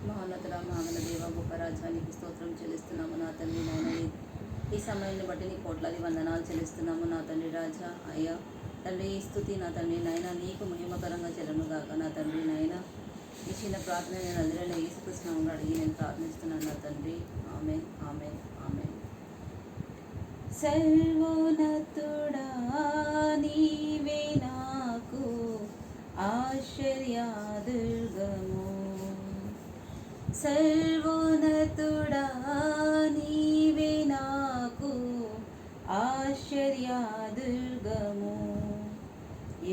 మహోన్నతుడ మహాగణ దేవ గొప్ప రాజ్యానికి స్తోత్రం చెల్లిస్తున్నాము నా తండ్రి నాయన. ఈ సమయాన్ని బట్టి నీ కోట్లాది వందనాలు చెల్లిస్తున్నాము నా తండ్రి రాజా. అయ్యా తండ్రి, ఈ స్థుతి నా తండ్రి నాయన నీకు మహిమకరంగా చెల్లునుగాక నా తండ్రి నాయన. ఈ చిన్న ప్రార్థన నేను అందరైనా యేసుకృష్ణంగా అడిగి నేను ప్రార్థిస్తున్నాను నా తండ్రి. ఆమేన్, ఆమేన్, ఆమేన్. సర్వోన్నతుడా నీవే నాకు ఆశ్చర్యదుర్గము. సర్వోన్నతుడా నీవే నాకు ఆశ్చర్యదుర్గము.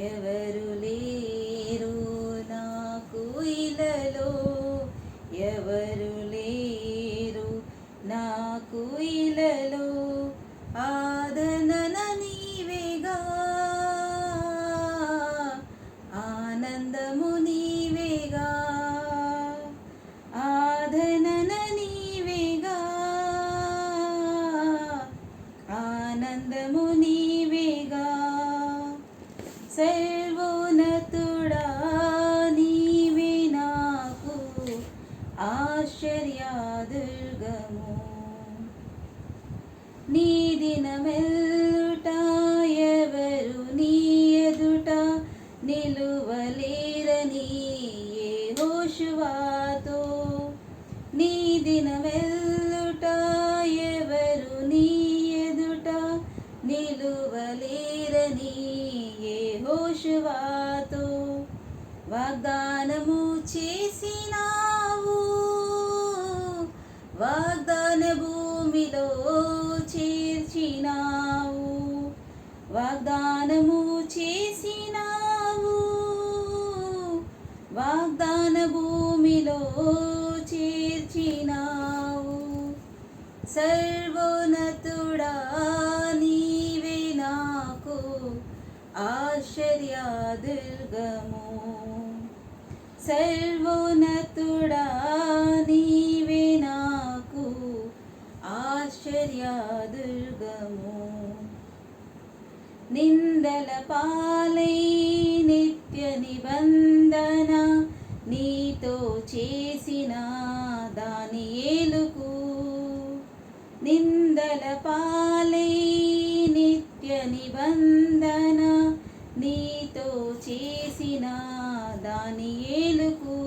ఎవరు లేరు నాకు ఇలలో, ఎవరు లేరు నాకు ఇలలో. ఆదరణ నీవేగా, ఆనందము నీవేగా. ఆదరణ నీవేగా, ఆనందము నీవేగా. సర్వోన్నతుడా నీవే నాకు ఆశ్చర్యదుర్గము. నీ దినమెల్లుట ఎవరు నీ ఎదుట నిలువలేరని యెహోషువతో. నీ దినమెల్లుట ఎవరు నీ ఎదుట నిలువలేరని యెహోషువతో వాగ్దానము చేసినావు. వాగ్దాన భూమిలో చేర్చినావు. వాగ్దానము చేసినావు. వాగ్దాన భూమిలో చేర్చినావు. సర్వోన్నతుడా నీవే నాకు ఆశ్చర్యదుర్గము. సర్వోన్నతుడా నీవే నాకు ఆశ్చర్యదుర్గము. నిందల పాలై నిత్య నిబంధన నీతో చేసిన దానియేలుకు. నిందల పాలై నిత్య నిబంధన నీతో చేసిన దానియేలుకు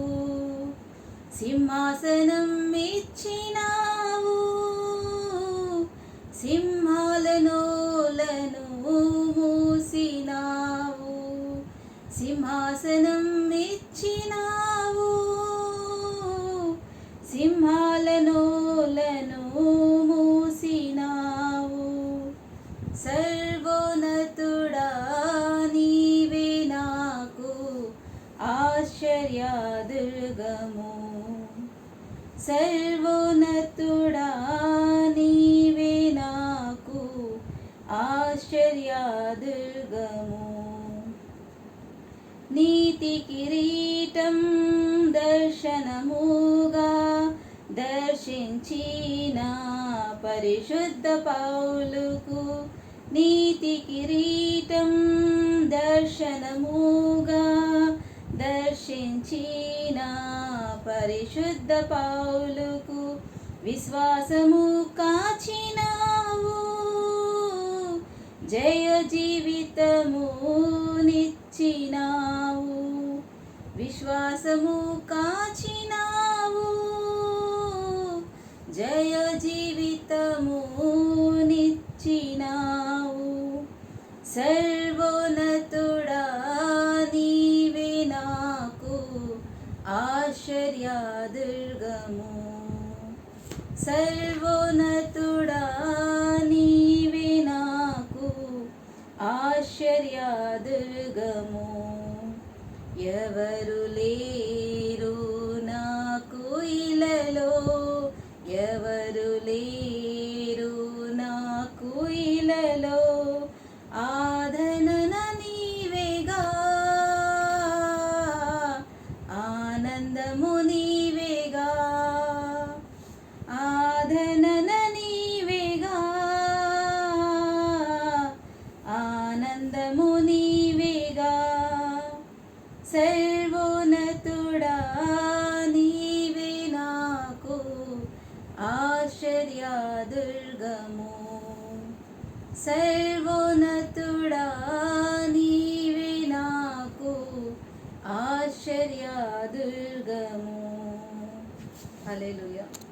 సింహాసనం ఇచ్చినావు. సింహాల నోలను మూసినావు. సింహాసనం ఇచ్చినావు. సింహాల నోలను మూసినావు. సర్వోన్నతుడా నీవే నాకు ఆశ్చర్యదుర్గము. సర్వోన్నతుడా నీవే నాకు ఆశ్చర్యదుర్గము. నీతి కిరీటం దర్శనముగా దర్శించిన పరిశుద్ధ పౌలుకు. నీతి కిరీటం దర్శనముగా దర్శించిన పరిశుద్ధ పౌలుకు విశ్వాసము కాచినావు. జయ జీవితము నిచ్చినావు. విశ్వాసము కాచినావు. జయ జీవితము నిచ్చినావు. సర్వోన్నతుడా నీవే నాకు ఆశ్చర్యదుర్గము. సర్వోన్నతుడా నీవే నాకు ఆశ్చర్యదుర్గము. ఎవరు లేరు నాకు ఇలలో, ఎవరు లేరు నాకు ఇలలో. ఆదరణ నీవేగా, ఆనందము నీవేగా. ఆదరణ నీవేగా, ఆనందము నీవేగా. సర్వోన్నతుడా ఆశ్చర్య దుర్గము. సర్వోన్నతుడా నీవే నాకు ఆశ్చర్య దుర్గము. హల్లెలూయా.